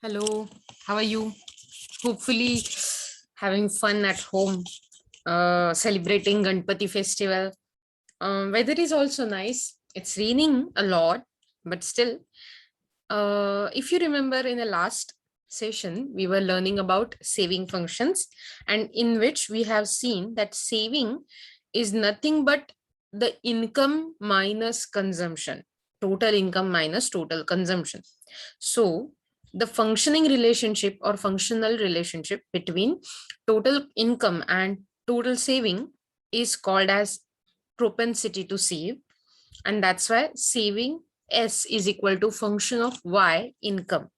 Hello, how are you? Hopefully, having fun at home, celebrating Ganpati festival. Weather is also nice. It's raining a lot, but still, if you remember in the last session, we were learning about saving functions, and in which we have seen that saving is nothing but the income minus consumption, total income minus total consumption. So, the functioning relationship or functional relationship between total income and total saving is called as propensity to save, and that's why saving S is equal to function of Y income.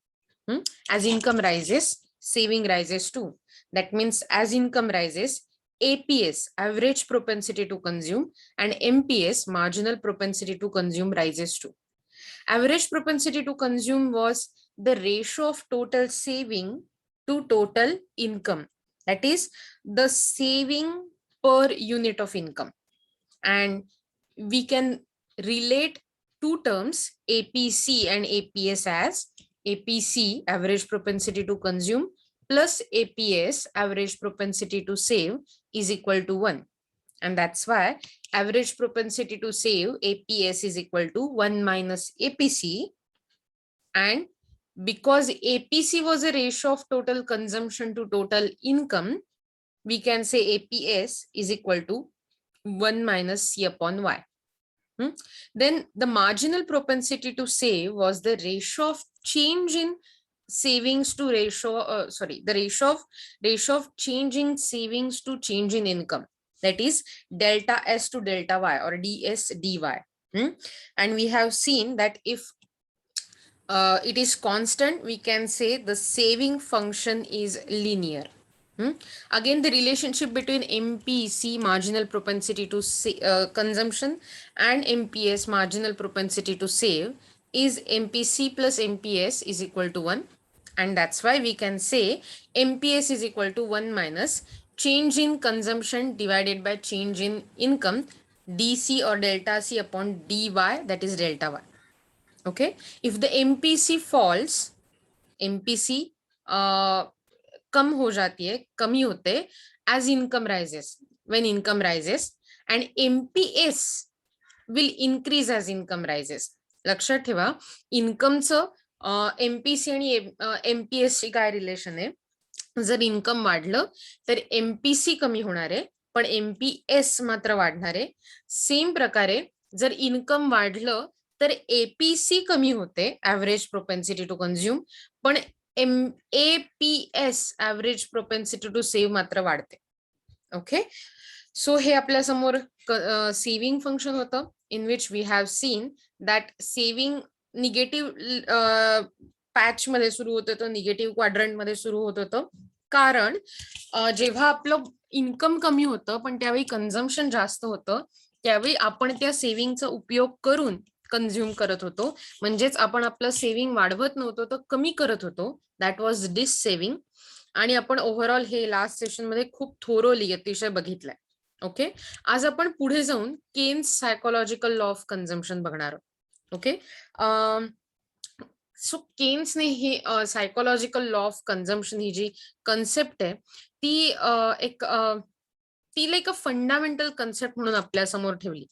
As income rises, saving rises too. That means as income rises, APS, average propensity to consume, and MPS, marginal propensity to consume, rises too. Average propensity to consume was the ratio of total saving to total income. That is the saving per unit of income. And we can relate two terms, APC and APS, as APC, average propensity to consume, plus APS, average propensity to save, is equal to 1. And that's why average propensity to save, APS, is equal to 1 minus APC. And because APC was a ratio of total consumption to total income, we can say APS is equal to 1 minus C upon Y. Then the marginal propensity to save was the ratio of change in savings to the ratio of change in savings to change in income. That is delta S to delta Y, or DS dy. And we have seen that if it is constant, we can say the saving function is linear. Again, the relationship between MPC, marginal propensity to consumption, and MPS, marginal propensity to save, is MPC plus MPS is equal to 1. And that's why we can say MPS is equal to 1 minus change in consumption divided by change in income, DC or delta C upon dy, that is delta Y. Okay, if the MPC falls, MPC कम हो जाती है, कमी होते as income rises, when income rises, and MPS will increase as income rises. लक्षात ठेवा, इन्कमचं MPC आणि MPS ची काय रिलेशन आहे. जर इन्कम वाढलं तर MPC कमी होणार आहे, पण MPS मात्र वाढणार आहे. सेम प्रकारे जर इन्कम वाढलं तर APC कमी होते, ऍव्हरेज प्रोपेन्सिटी टू कंझ्युम, पण APS, average propensity to save, मात्र वाढते. ओके, सो हे आपल्या समोर सेव्हिंग फंक्शन होतं, in which we have seen that saving negative patch मध्ये सुरू होत होतं, निगेटिव्ह क्वाड्रंट मध्ये सुरू होत होतं, कारण जेव्हा आपलं इन्कम कमी होतं पण त्यावेळी कन्झम्पशन जास्त होतं, त्यावेळी आपण त्या सेव्हिंगचा उपयोग करून कंझ्युम करत होतो, म्हणजेच आपण आपलं सेव्हिंग वाढवत नव्हतो तर कमी करत होतो. दॅट वॉज डिस सेव्हिंग. आणि आपण ओव्हरऑल हे लास्ट सेशन मध्ये खूप थोरोली अतिशय बघितलंय. ओके, आज आपण पुढे जाऊन Keynes psychological law of consumption बघणार आहोत. ओके, सो केन्सने ही सायकोलॉजिकल लॉ ऑफ कन्झम्पशन ही जी कन्सेप्ट आहे ती ती लाईक अ फंडामेंटल कन्सेप्ट म्हणून आपल्या समोर ठेवली.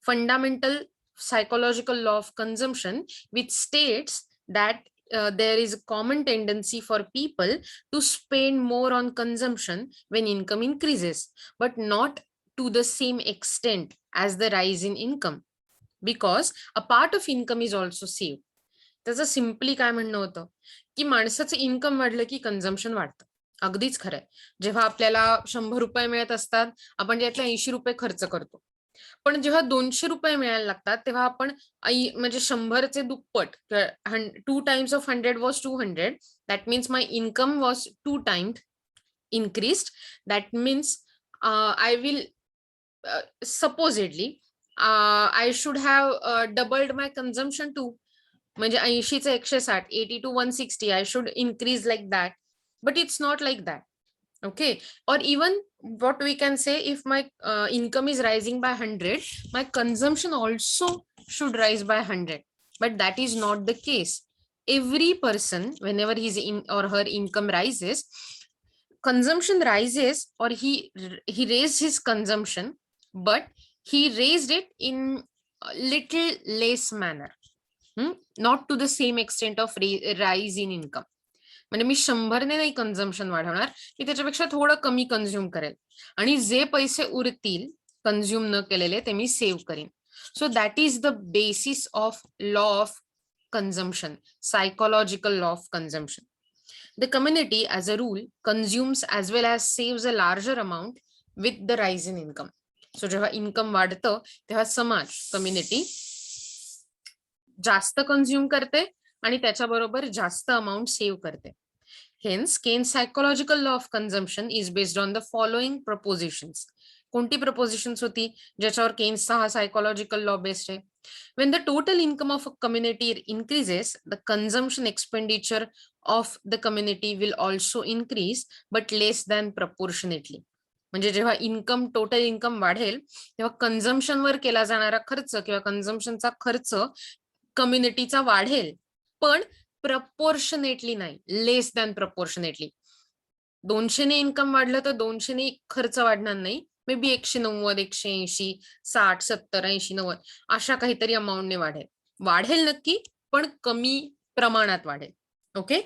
Fundamental psychological law of consumption, which states that there is a common tendency for people to spend more on consumption when income increases, but not to the same extent as the rise in income, because a part of income is also saved. त्याचं simply काय म्हणणं होतं की माणसाचं income वाढलं की consumption वाढतं. अगदीच खरंय. जेव्हा आपल्याला 100 रुपये मिळत असतात, आपण त्यातले 80 रुपये खर्च करतो. पण जेव्हा 200 रुपये मिळायला लागतात तेव्हा आपण म्हणजे 100चे दुप्पट, 2 times of 100 was 200. That means my income was 2 times increased. That means I will supposedly I should have doubled my consumption too. म्हणजे 80 चे 160, 80 to 160, I should increase like that. But it's not like that. Okay, or even what we can say, if my income is rising by 100, my consumption also should rise by 100, but that is not the case. every person, whenever his or her income rises, consumption rises, or he raised his consumption, but he raised it in a little less manner, not to the same extent of rise in income. म्हणजे मी 100ने नाही consumption वाढवणार, मी त्याच्यापेक्षा थोडं कमी consume करेल आणि जे पैसे उरतील कन्झ्युम न केलेले ते मी सेव्ह करीन. So that is the basis of law of consumption, psychological law of consumption. The community, as a rule, consumes as well as saves a larger amount with the rise in income. So जेव्हा income वाढतं तेव्हा समाज, community जास्त consume करते आणि त्याच्याबरोबर जास्त amount save करते. Hence, Keynes' psychological law of consumption is based on the following propositions. कोणती propositions होती ज्याच्यावर केन्सचा हा सायकोलॉजिकल लॉ बेस्ड आहे? When the total income of a community increases, the consumption expenditure of the community will also increase, but less than proportionately. म्हणजे जेव्हा income, total income वाढेल तेव्हा कन्झम्पशनवर केला जाणारा खर्च किंवा कन्झम्पशनचा खर्च कम्युनिटीचा वाढेल, पण प्रपोर्शनेटली नाही, लेस दॅन प्रपोर्शनेटली. 200ने इन्कम वाढलं तर 200ने खर्च वाढणार नाही, मे बी 190, 180, 60, 70, 80, 90 अशा काहीतरी अमाऊंटने वाढेल नक्की, पण कमी प्रमाणात वाढेल. Okay,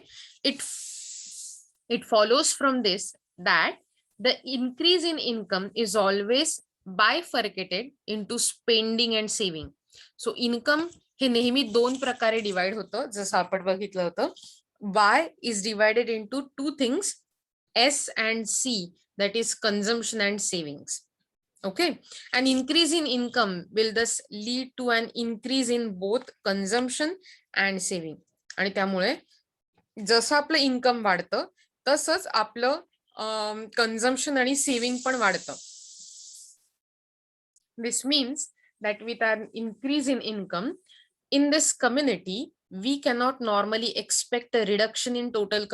it follows from this that the increase in income is always bifurcated into spending and saving. So income हे नेहमी दोन प्रकारे डिवाइड होतं, जसं आपण बघितलं होतं. Y is divided into two things, S and C, that is consumption and savings. Okay, an increase in income will thus lead to an increase in both consumption and saving. आणि त्यामुळे जसं आपलं income वाढतं तसंच आपलं consumption आणि saving पण वाढतं. This means that with an increase in income in this community, we cannot normally expect a reduction in total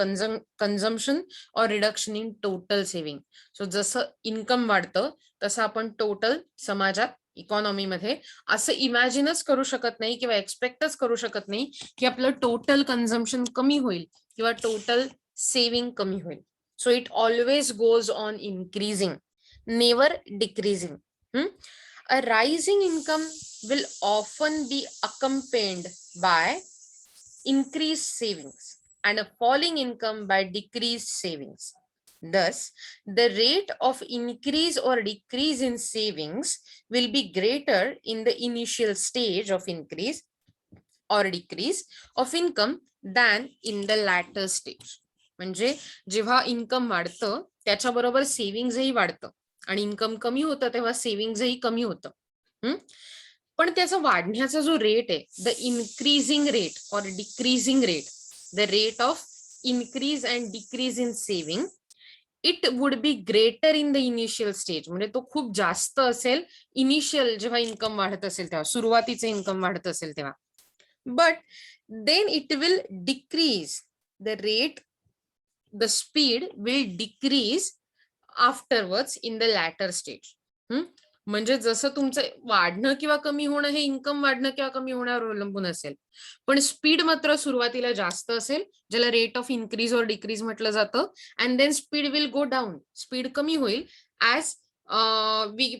consumption or reduction in total saving. So जसं इन्कम वाढतं तसं आपण टोटल समाजात, इकॉनॉमी मध्ये असं इमॅजिनच करू शकत नाही किंवा एक्सपेक्टच करू शकत नाही की आपलं टोटल कन्झम्पशन कमी होईल किंवा टोटल सेव्हिंग कमी होईल. So it always goes on increasing, never decreasing. A rising income will often be accompanied by increased savings and a falling income by decreased savings. Thus, the rate of increase or decrease in savings will be greater in the initial stage of increase or decrease of income than in the latter stage. म्हणजे जेव्हा income वाढतं त्याच्याबरोबर सेव्हिंग्सही वाढतं आणि income कमी होतं तेव्हा सेव्हिंग्सही कमी होतं. पण त्याचा वाढण्याचा जो रेट आहे, द इन्क्रीजिंग रेट और decreasing rate, the rate of increase and decrease in saving, it would be greater in the initial stage. म्हणजे तो खूप जास्त असेल इनिशियल जेव्हा इन्कम वाढत असेल तेव्हा, सुरुवातीचे इन्कम वाढत असेल तेव्हा. But then it will decrease the rate, the speed will decrease afterwards in the later stage. म्हणजे जसं तुमचं वाढणं किंवा कमी होणं हे इन्कम वाढणं किंवा कमी होण्यावर अवलंबून असेल, पण स्पीड मात्र सुरुवातीला जास्त असेल, ज्याला रेट ऑफ इन्क्रीज और डिक्रीज म्हटलं जातं. And then speed will go down, speed कमी होईल as we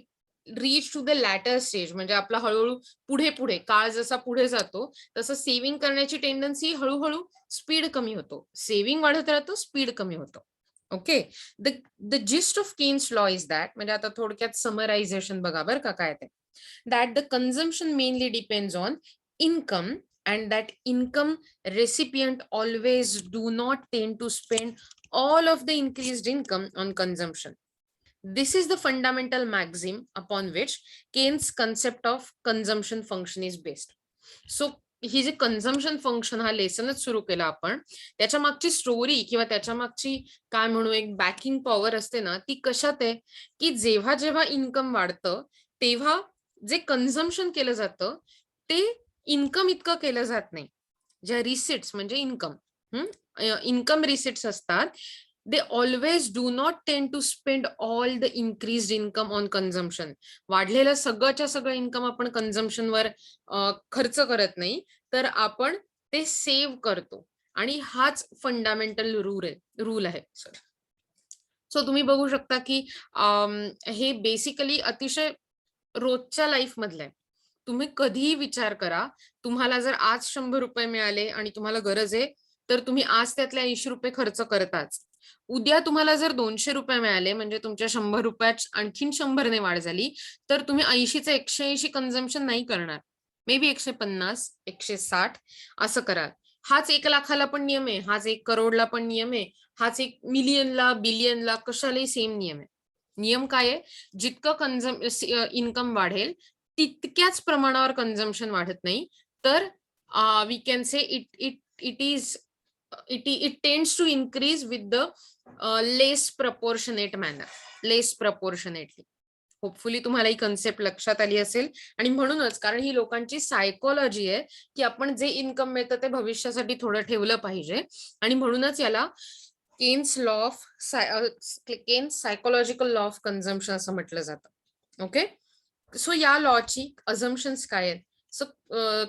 reach to the later stage. म्हणजे आपला हळूहळू पुढे पुढे काळ जसा पुढे जातो तसं सेव्हिंग करण्याची टेंडन्सी हळूहळू स्पीड कमी होतो, सेव्हिंग वाढत राहतो, स्पीड कमी होतो. Okay, the gist of Keynes law is that, म्हणजे आता थोडक्यात समरायझेशन बघा बरं का काय ते, that the consumption mainly depends on income and that income recipient always do not tend to spend all of the increased income on consumption. This is the fundamental maxim upon which Keynes' concept of consumption function is based. So ही जे consumption function हा लेसनच सुरू केला आपण, त्याच्या मागची story किंवा त्याच्या मागची काय म्हणू एक बॅकिंग पॉवर असते ना, ती कशात आहे की जेव्हा जेव्हा इन्कम वाढतं तेव्हा जे कन्झम्पशन केलं जातं ते इन्कम इतकं केलं जात नाही. ज्या रिसिट्स म्हणजे इन्कम रिसिट्स असतात, they always do not tend to spend all the increased income on consumption. वाढलेलं सगळंच्या सगळं इन्कम आपण कन्झम्पशनवर खर्च करत नाही, तर आपण ते सेव्ह करतो आणि हाच फंडामेंटल रूल आहे सर. सो तुम्ही बघू शकता की हे बेसिकली अतिशय रोजच्या लाईफ मधलं आहे. तुम्ही कधीही विचार करा, तुम्हाला जर आज ₹100 मिळाले आणि तुम्हाला गरज आहे, तर तुम्ही आज त्यातले ₹80 खर्च करताच. उद्या तुम्हाला जर ₹200 मिळाले, म्हणजे तुमच्या ₹100 आणखीन 100 ने वाढ झाली, तर तुम्ही 80चं 180 कन्झम्पशन नाही करणार. मे बी 150, 160 असं कराल. हाच 1,00,000ला पण नियम आहे, हाच 1,00,00,000ला पण नियम आहे, हाच 1,000,000ला, बिलियनला कशालाही सेम नियम आहे. नियम काय आहे? जितकं इन्कम वाढेल, तितक्याच प्रमाणावर कन्झम्पशन वाढत नाही. तर we can say it is it tends to increase with the less proportionate manner, less proportionately. Hopefully तुम्हाला ही कन्सेप्ट लक्षात आली असेल. आणि म्हणूनच, कारण ही लोकांची सायकोलॉजी आहे की आपण जे इन्कम मिळतं ते भविष्यासाठी थोडं ठेवलं पाहिजे, आणि म्हणूनच याला Keynes law of Keynes psychological law of consumption असं म्हटलं जातं. ओके. सो या लॉची अझम्पशन्स काय आहेत? सो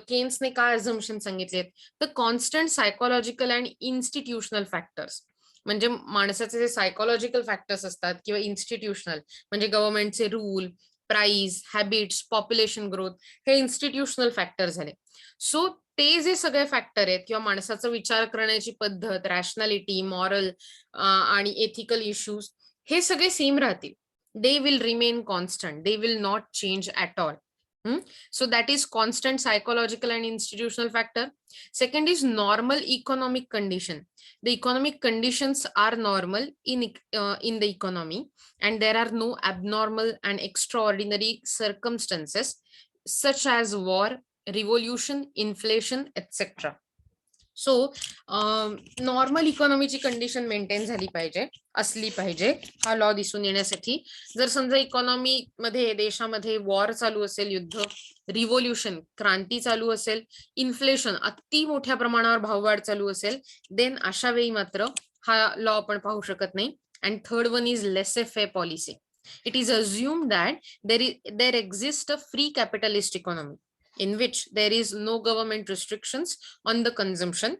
केन्सने काय अझम्पशन सांगितलेत? तर constant psychological and institutional factors, म्हणजे माणसाचे जे सायकोलॉजिकल फॅक्टर्स असतात किंवा इन्स्टिट्यूशनल, म्हणजे गव्हर्नमेंटचे rule, price, habits, population growth, हे इन्स्टिट्यूशनल फॅक्टर झाले. सो ते जे सगळे फॅक्टर आहेत किंवा माणसाचा विचार करण्याची पद्धत, रॅशनॅलिटी, मॉरल आणि एथिकल इश्यूज, हे सगळे सेम राहतील. They will remain constant. They will not change at all. So that is constant psychological and institutional factor. Second is normal economic condition. The economic conditions are normal in the economy, and there are no abnormal and extraordinary circumstances such as war, revolution, inflation, etc. So normal इकॉनॉमीची condition maintain झाली पाहिजे, असली पाहिजे हा law दिसून येण्यासाठी. जर समजा इकॉनॉमी मध्ये, देशामध्ये वॉर चालू असेल, युद्ध, रिव्होल्युशन, क्रांती चालू असेल, इन्फ्लेशन, अति मोठ्या प्रमाणावर भाववाढ चालू असेल, देन अशा वेळी मात्र हा लॉ आपण पाहू शकत नाही. अँड थर्ड वन इज लेसे faire policy. It is assume that there exist a free capitalist economy in which there is no government restrictions on the consumption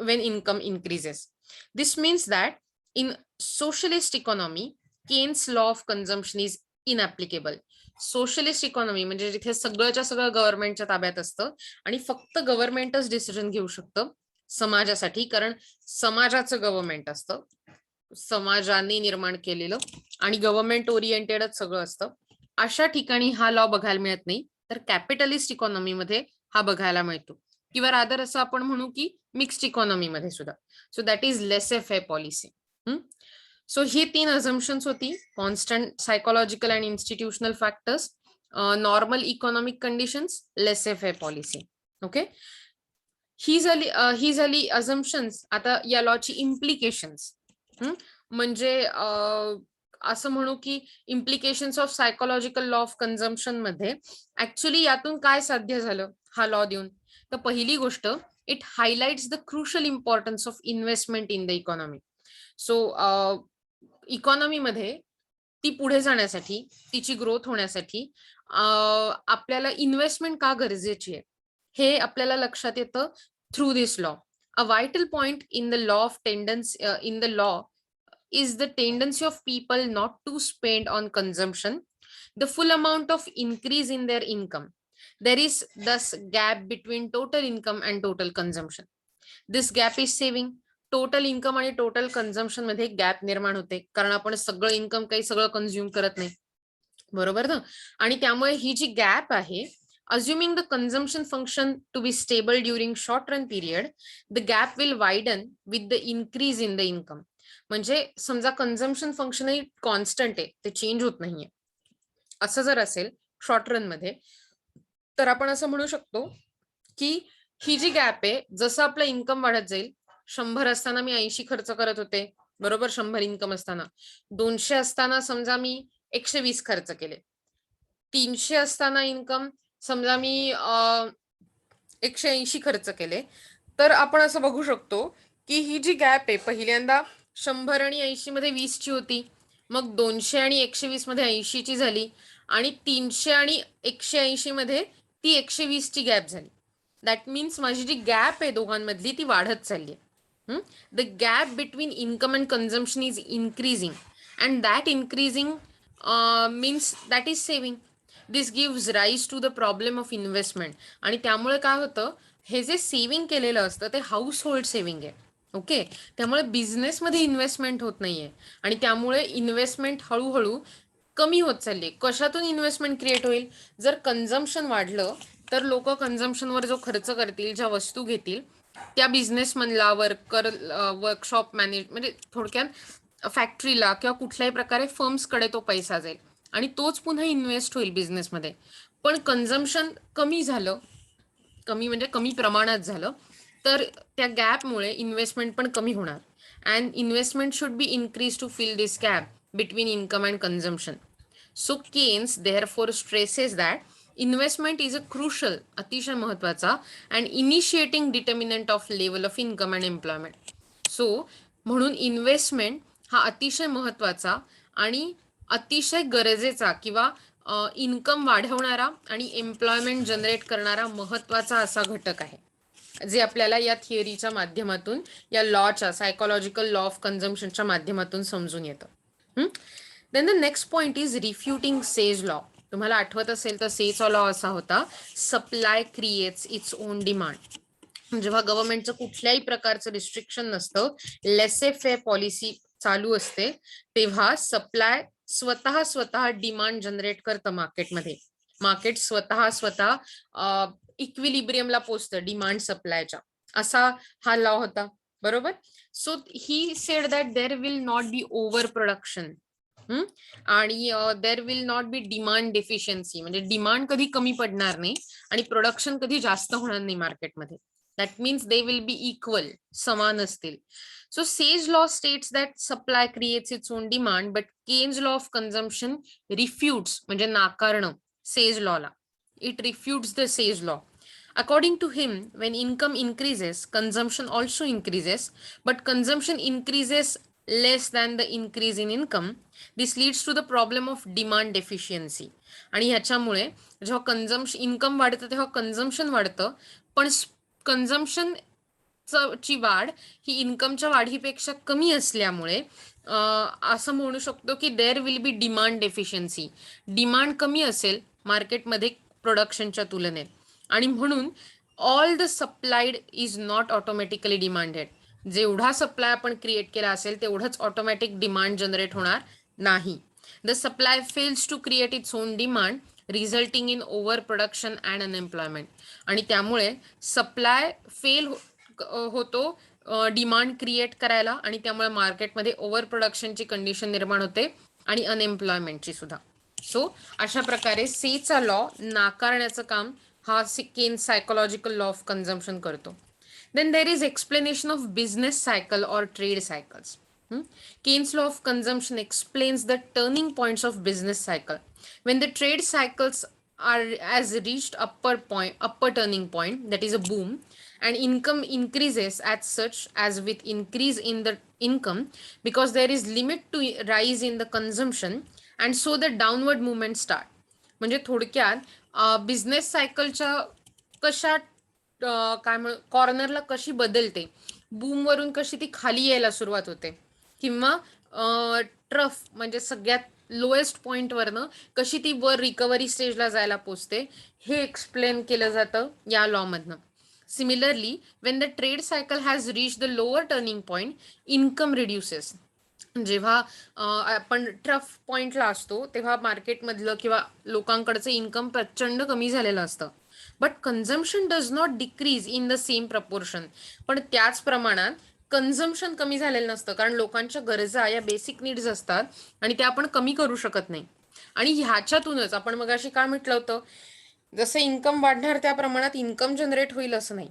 when income increases. This means that in socialist economy, Keynes law of consumption is inapplicable. Socialist economy म्हणजे जिथे सगळंच्या सगळं गव्हर्नमेंटच्या ताब्यात असतं आणि फक्त गव्हर्नमेंटच decision घेऊ शकतं समाजासाठी, कारण समाजाचं गव्हर्नमेंट असतं, समाजाने निर्माण केलेलं, आणि गव्हर्नमेंट ओरिएंटेडच सगळं असतं. अशा ठिकाणी हा लॉ बघायला मिळत नाही. तर कॅपिटलिस्ट इकॉनॉमीमध्ये हा बघायला मिळतो, किंवा रादर असं आपण म्हणू की मिक्स्ड इकॉनॉमीमध्ये सुद्धा. सो दॅट इज लेसे फे पॉलिसी. सो ही 3 अझम्पशन्स होती: constant psychological and institutional factors, normal economic conditions, laissez faire policy. Okay. ही झाली अझम्पशन्स. आता या लॉची इम्प्लिकेशन्स, म्हणजे असं म्हणू की implications of psychological law of consumption मध्ये ऍक्च्युली यातून काय साध्य झालं हा लॉ देऊन? तर पहिली गोष्ट, it highlights the crucial importance of investment in the economy. So इकॉनॉमीमध्ये ती पुढे जाण्यासाठी, तिची ग्रोथ होण्यासाठी आपल्याला इन्व्हेस्टमेंट का गरजेची आहे हे आपल्याला लक्षात येतं through this law. A vital point in the law of in the law is the tendency of people not to spend on consumption the full amount of increase in their income. There is thus gap between total income and total consumption. This gap is saving. Total income आणि total consumption मध्ये gap निर्माण होते, कारण आपण सगळं income काही सगळं consume करत नाही, बरोबर ना? आणि त्यामुळे ही जी गॅप आहे, assuming the consumption function to be stable during short run period, the gap will widen with the increase in the income. म्हणजे समजा कन्झम्पशन फंक्शन ही कॉन्स्टंट आहे, ते चेंज होत नाहीये, असं जर असेल शॉर्ट रन मध्ये, तर आपण असं म्हणू शकतो की ही जी गॅप आहे, जसं आपलं इन्कम वाढत जाईल, 100 असताना मी 80 खर्च करत होते, बरोबर, 100 इन्कम असताना. 200 असताना समजा मी 120 खर्च केले. 300 असताना इन्कम समजा मी 180 खर्च केले. तर आपण असं बघू शकतो की ही जी गॅप आहे, पहिल्यांदा 100 आणि 80 मध्ये 20 ची होती, मग 200 आणि 120 मध्ये 80 ची झाली, आणि 300 आणि 180 मध्ये ती 120 ची गॅप झाली. दॅट मीन्स माझी जी गॅप आहे दोघांमधली ती वाढत चालली आहे. The gap between income and consumption is increasing and that increasing means that is saving. This gives rise to the problem of investment. आणि त्यामुळे काय होतं, हे जे सेव्हिंग केलेलं असतं ते हाऊस होल्ड सेव्हिंग आहे. ओके, त्यामुळे बिझनेसमध्ये इन्व्हेस्टमेंट होत नाहीये आणि त्यामुळे इन्व्हेस्टमेंट हळूहळू कमी होत चालली. कशातून इन्व्हेस्टमेंट क्रिएट होईल? जर कन्झम्पशन वाढलं तर लोक कन्झम्पशनवर जो खर्च करतील, ज्या वस्तू घेतील, त्या बिझनेसमनला, वर्कशॉप मॅनेज म्हणजे थोडक्यात फॅक्टरीला किंवा कुठल्याही प्रकारे फर्म्सकडे तो पैसा जाईल आणि तोच पुन्हा इन्व्हेस्ट होईल बिझनेसमध्ये. पण कन्झम्पशन कमी झालं, कमी म्हणजे कमी प्रमाणात झालं, तर त्या गॅपमुळे इन्व्हेस्टमेंट पण कमी होणार. And investment should be increase to fill this gap between income and consumption. So Keynes therefore stresses that investment is a crucial, अतिशय महत्वाचा and initiating determinant of level of income and employment. So म्हणून investment हा अतिशय महत्वाचा आणि अतिशय गरजेचा किंवा इन्कम वाढवणारा आणि एम्प्लॉयमेंट जनरेट करणारा महत्वाचा असा घटक आहे, जे आपल्याला या थिअरीच्या माध्यमातून, या लॉच्या, सायकोलॉजिकल लॉ ऑफ कन्झम्पशनच्या माध्यमातून समजून येतं. Then the next point is refuting Say's law. तुम्हाला आठवत असेल तर सेजचा लॉ असा होता, supply creates its own demand. जेव्हा गव्हर्नमेंटचं कुठल्याही प्रकारचं रिस्ट्रिक्शन नसतं, लेसे फे पॉलिसी चालू असते, तेव्हा सप्लाय स्वतः डिमांड जनरेट करतं मार्केटमध्ये. मार्केट स्वतः इक्विलिब्रियमला पोचतं डिमांड सप्लायच्या. असा हा लॉ होता, बरोबर. So he said that there will not be over production आणि there will not be demand deficiency, म्हणजे डिमांड कधी कमी पडणार नाही आणि प्रोडक्शन कधी जास्त होणार नाही मार्केटमध्ये. That means they will be equal, समान असतील. So Say's law states that supply creates its own demand, but Keynes law of consumption refutes, म्हणजे नाकारणं सेज लॉला. It refutes the Say's law. According to him, when income increases, consumption also increases, but consumption increases less than the increase in income. This leads to the problem of demand deficiency. आणि ह्याच्यामुळे जेव्हा consumption, income वाढतं तेव्हा consumption वाढतं, पण consumption ची वाढ ही इन्कमच्या वाढीपेक्षा कमी असल्यामुळे असं म्हणू शकतो की there will be demand deficiency. Demand कमी असेल मार्केटमध्ये प्रोडक्शनच्या तुलनेत, आणि म्हणून all the supplied is not automatically demanded. जेवढा सप्लाय आपण क्रिएट केला असेल तेवढंच ऑटोमॅटिक डिमांड जनरेट होणार नाही. The supply fails to create its own demand, resulting in over production and unemployment. आणि त्यामुळे सप्लाय फेल होतो डिमांड क्रिएट करायला, आणि त्यामुळे मार्केटमध्ये ओव्हर प्रोडक्शनची कंडिशन निर्माण होते आणि अनएम्प्लॉयमेंटची सुद्धा. सो अशा प्रकारे सेचा लॉ नाकारण्याचं काम हा Keynes psychological law of consumption करतो. Then there is explanation of business cycle और trade cycles. Keynes law of consumption explains the turning points of business cycle. When the trade cycles are as reached upper turning point, that is a boom, and income increases as such as with increase in the income, because there is limit to rise in the consumption, and so the downward movement start. म्हणजे थोडक्यात business सायकलच्या कशा काय म्हण कॉर्नरला कशी बदलते, boom वरून कशी ती खाली यायला सुरुवात होते, किंवा ट्रफ म्हणजे सगळ्यात लोएस्ट पॉइंटवरनं कशी ती वर रिकव्हरी स्टेजला जायला पोचते, हे एक्सप्लेन केलं जातं या लॉमधनं. Similarly when the trade cycle has reach the lower turning point, income reduces. जेव्हा आपण ट्रफ पॉइंटला असतो तेव्हा मार्केटमधलं किंवा लोकांकडचं इन्कम प्रचंड कमी झालेलं असतं, but consumption does not decrease in the same proportion. पण त्याच प्रमाणात कन्झम्पशन कमी झालेलं नसतं, कारण लोकांच्या गरजा या बेसिक नीड्स असतात आणि त्या आपण कमी करू शकत नाही. आणि ह्याच्यातूनच आपण मगाशी काय म्हटलं होतं, जसं इन्कम वाढणार त्या प्रमाणात इन्कम जनरेट होईल असं नाही,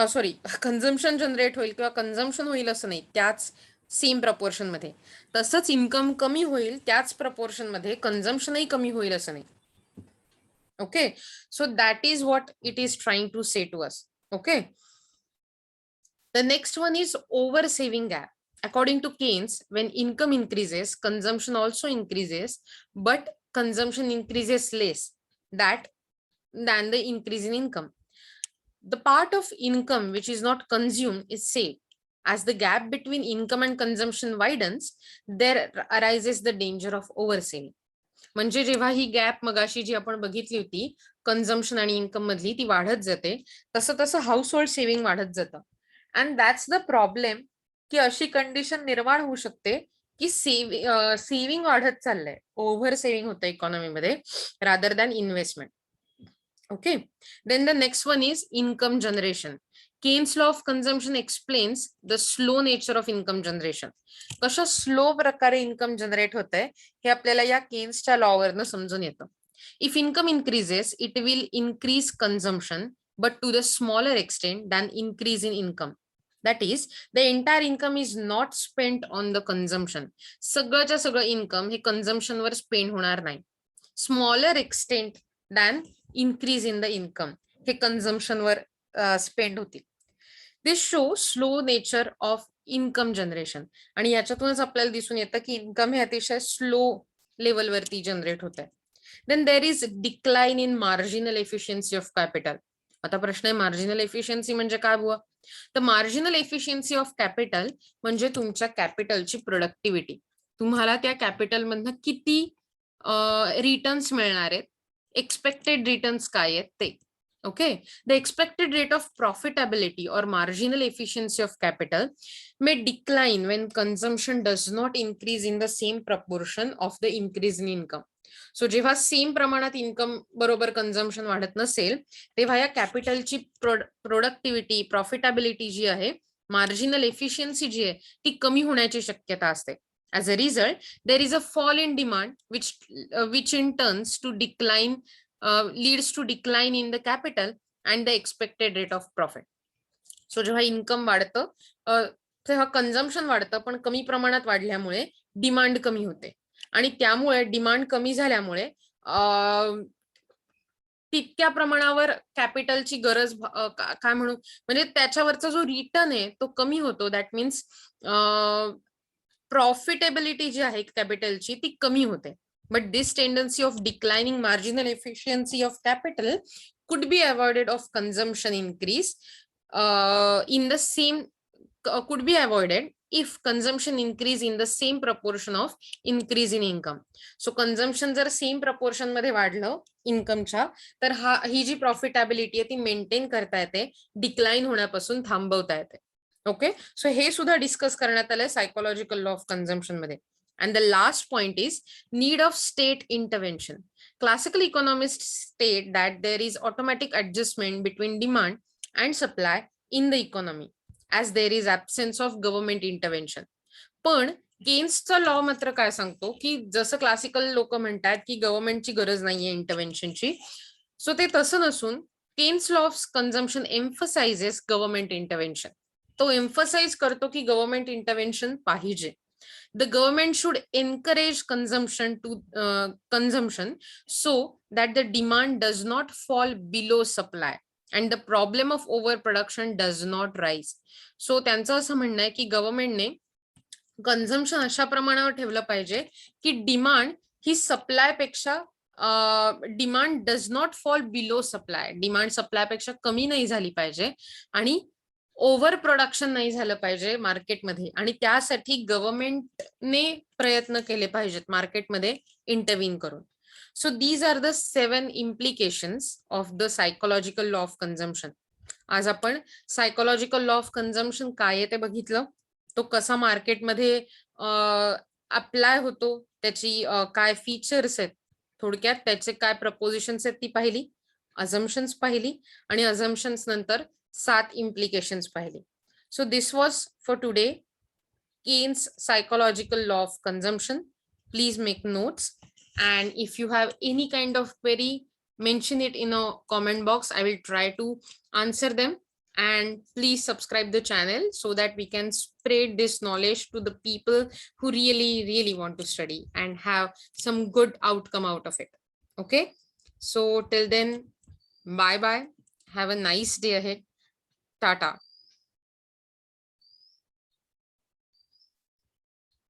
सॉरी कन्झम्पशन जनरेट होईल किंवा कन्झम्पशन होईल असं नाही, त्याच सेम प्रपोर्शनमध्ये. तसंच इन्कम कमी होईल त्याच प्रपोर्शनमध्ये कन्झम्पशनही कमी होईल असं नाही. Okay, so that is what it is trying to say to us. Okay, the next one is over saving gap. According to Keynes, when income increases, consumption also increases, but consumption increases less than the increase in income. the part of income which is not consumed is saved. As the gap between income and consumption widens, there arises the danger of oversaving. म्हणजे जेव्हा ही gap मगाशी जी आपण बघितली होती consumption आणि income मधली ती वाढत जाते, तसं तसं हाऊस होल्ड सेव्हिंग वाढत जातं. अँड दॅट्स द प्रॉब्लेम की अशी कंडिशन निर्माण होऊ शकते की सेव्हिंग वाढत चाललंय, ओव्हर सेव्हिंग होतं इकॉनॉमीमध्ये rather than investment. Okay, then the next one is income generation. Keynes law of consumption explains the slow nature of income generation. कशा स्लो प्रकारे इन्कम जनरेट होत आहे हे आपल्याला या केन्सच्या लॉ वरनं समजून येतं. If income increases it will increase consumption but to the smaller extent than increase in income. That is, the entire income is not spent on the consumption. सगळंच्या सगळं इन्कम हे कन्झम्पशन वर स्पेंड होणार नाही. Smaller extent than increase in the income हे consumption वर spend होतील. This shows slow nature of income generation आणि याच्यातूनच आपल्याला दिसून येतं की इन्कम हे अतिशय स्लो लेवल वरती जनरेट होत आहे. Then there is decline in marginal efficiency of capital. आता प्रश्न आहे मार्जिनल एफिशियन्सी म्हणजे काय बुवा? तर मार्जिनल एफिशियन्सी ऑफ कॅपिटल म्हणजे तुमच्या कॅपिटलची प्रोडक्टिव्हिटी. तुम्हाला त्या कॅपिटल मधनं किती रिटर्न्स मिळणार आहेत, एक्सपेक्टेड रिटर्न्स काय आहेत ते. Okay, the expected rate of profitability और marginal efficiency of capital may decline when consumption does not increase in the same proportion of the increase in income. So जेव्हा same प्रमाणात income बरोबर consumption वाढत नसेल तेव्हा या कॅपिटलची प्रोडक्टिव्हिटी प्रॉफिटेबिलिटी जी आहे, marginal efficiency जी आहे ती कमी होण्याची शक्यता असते. As a result, there is a fall in demand, which in turns to decline, leads to decline in the capital and the expected rate of profit. So जेव्हा income वाढतं तेव्हा कन्झम्पशन वाढतं, पण कमी प्रमाणात वाढल्यामुळे डिमांड कमी होते आणि त्यामुळे डिमांड कमी झाल्यामुळे तितक्या प्रमाणावर कॅपिटलची गरज काय म्हणू म्हणजे त्याच्यावरचा जो रिटर्न आहे तो कमी होतो. दॅट मीन्स प्रॉफिटेबिलिटी जी आहे कॅपिटलची ती कमी होते. But this tendency of declining marginal efficiency of capital could be avoided of consumption increase in the same could be avoided if consumption increase in the same proportion of increase in income. So consumption जर same proportion मध्ये वाढलं इन्कमच्या तर ही जी profitability आहे ती maintain करता येते, decline होण्यापासून थांबवता येते. ओके, सो हे सुद्धा डिस्कस करण्यात आलंय सायकोलॉजिकल लॉ ऑफ कन्झम्पशन मध्ये. And the last point is need of state intervention. Classical economists state that there is automatic adjustment between demand and supply in the economy as there is absence of government intervention. पण केन्सचा law मात्र काय सांगतो की जसं classical लोक म्हणतात की गव्हर्नमेंटची गरज नाहीये इंटरव्हेन्शनची, सो ते तसं नसून Keynes law of consumption emphasises government intervention. तो एम्फसाइज करतो की गव्हर्नमेंट इंटरव्हेन्शन पाहिजे. The government should encourage consumption so that the demand does not fall below supply and the problem of overproduction does not rise. So त्यांचं असं म्हणणं आहे की गव्हर्नमेंटने कन्झम्पशन अशा प्रमाणावर ठेवलं पाहिजे की डिमांड ही सप्लाय पेक्षा demand does not fall below supply, demand supply पेक्षा कमी नाही झाली पाहिजे आणि ओव्हर प्रोडक्शन नाही झालं पाहिजे मार्केटमध्ये, आणि त्यासाठी गव्हर्नमेंटने प्रयत्न केले पाहिजेत मार्केटमध्ये इंटरव्हीन करून. So these are the 7 implications of the psychological law of consumption. आज आपण सायकोलॉजिकल लॉ ऑफ कन्झम्पशन काय आहे ते बघितलं, तो कसा मार्केटमध्ये अप्लाय होतो, त्याची काय फीचर्स आहेत, थोडक्यात त्याचे काय प्रपोजिशन्स आहेत ती पाहिली, अझम्पशन्स पाहिली आणि अझम्पशन्स नंतर 7 implications पाहिले. So this was for today, Keynes psychological law of consumption. Please make notes, and if you have any kind of query, mention it in a comment box. I will try to answer them, and please subscribe the channel so that we can spread this knowledge to the people who really want to study and have some good outcome out of it. Okay, so till then, bye bye, have a nice day ahead. Tata.